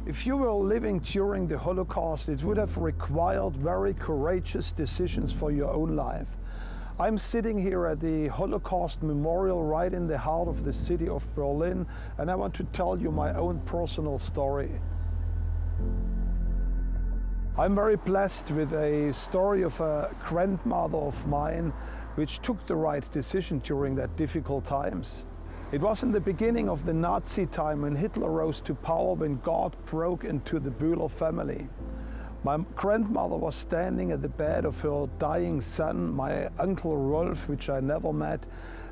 If you were living during the Holocaust, it would have required very courageous decisions for your own life. I'm sitting here at the Holocaust Memorial right in the heart of the city of Berlin, and I want to tell you my own personal story. I'm very blessed with a story of a grandmother of mine which took the right decision during that difficult times. It was in the beginning of the Nazi time when Hitler rose to power, when God broke into the Bühler family. My grandmother was standing at the bed of her dying son, my uncle Rolf, which I never met,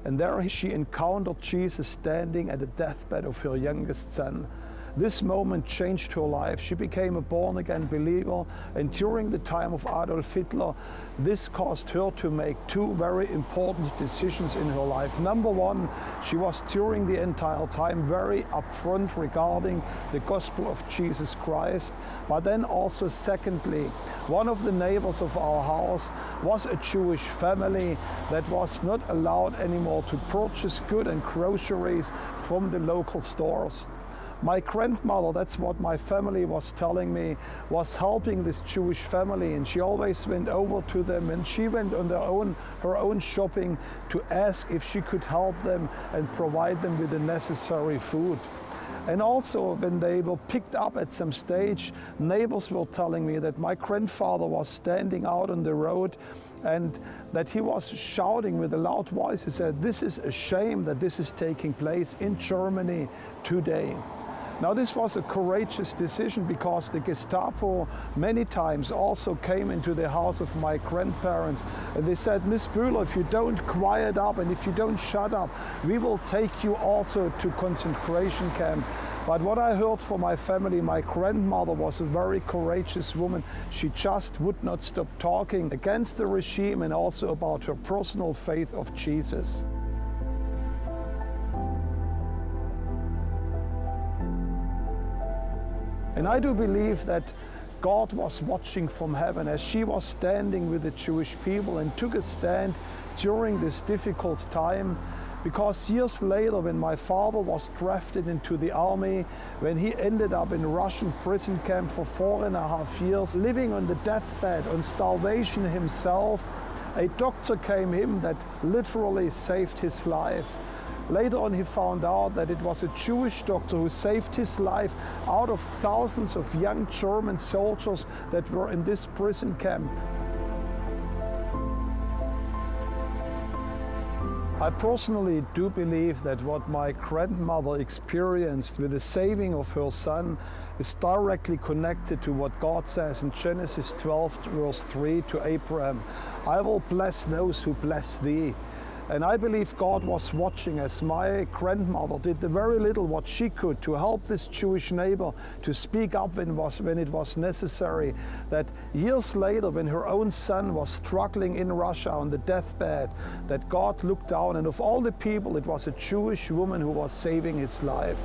and there she encountered Jesus standing at the deathbed of her youngest son. This moment changed her life. She became a born-again believer, and during the time of Adolf Hitler, this caused her to make two very important decisions in her life. Number one, she was during the entire time very upfront regarding the gospel of Jesus Christ. But then also secondly, one of the neighbors of our house was a Jewish family that was not allowed anymore to purchase goods and groceries from the local stores. My grandmother, that's what my family was telling me, was helping this Jewish family, and she always went over to them, and she went on her own shopping to ask if she could help them and provide them with the necessary food. And also when they were picked up at some stage, neighbors were telling me that my grandfather was standing out on the road and that he was shouting with a loud voice. He said, "This is a shame that this is taking place in Germany today." Now this was a courageous decision because the Gestapo many times also came into the house of my grandparents, and they said, "Miss Bühler, if you don't quiet up and if you don't shut up, we will take you also to concentration camp." But what I heard from my family, my grandmother was a very courageous woman. She just would not stop talking against the regime and also about her personal faith of Jesus. And I do believe that God was watching from heaven as she was standing with the Jewish people and took a stand during this difficult time. Because years later, when my father was drafted into the army, when he ended up in a Russian prison camp for 4.5 years, living on the deathbed, on starvation himself, a doctor came him that literally saved his life. Later on, he found out that it was a Jewish doctor who saved his life out of thousands of young German soldiers that were in this prison camp. I personally do believe that what my grandmother experienced with the saving of her son is directly connected to what God says in Genesis 12, verse 3 to Abraham. "I will bless those who bless thee." And I believe God was watching as my grandmother did the very little what she could to help this Jewish neighbor to speak up when it was necessary. That years later, when her own son was struggling in Russia on the deathbed, that God looked down, and of all the people, it was a Jewish woman who was saving his life.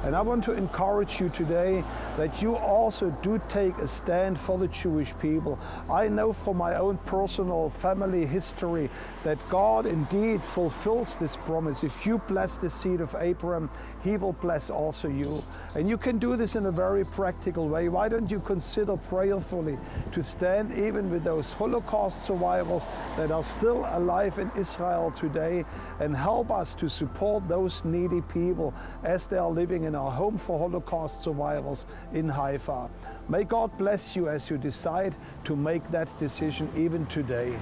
And I want to encourage you today that you also do take a stand for the Jewish people. I know from my own personal family history that God indeed fulfills this promise. If you bless the seed of Abraham, he will bless also you. And you can do this in a very practical way. Why don't you consider prayerfully to stand even with those Holocaust survivors that are still alive in Israel today, and help us to support those needy people as they are living in our home for Holocaust survivors in Haifa. May God bless you as you decide to make that decision even today.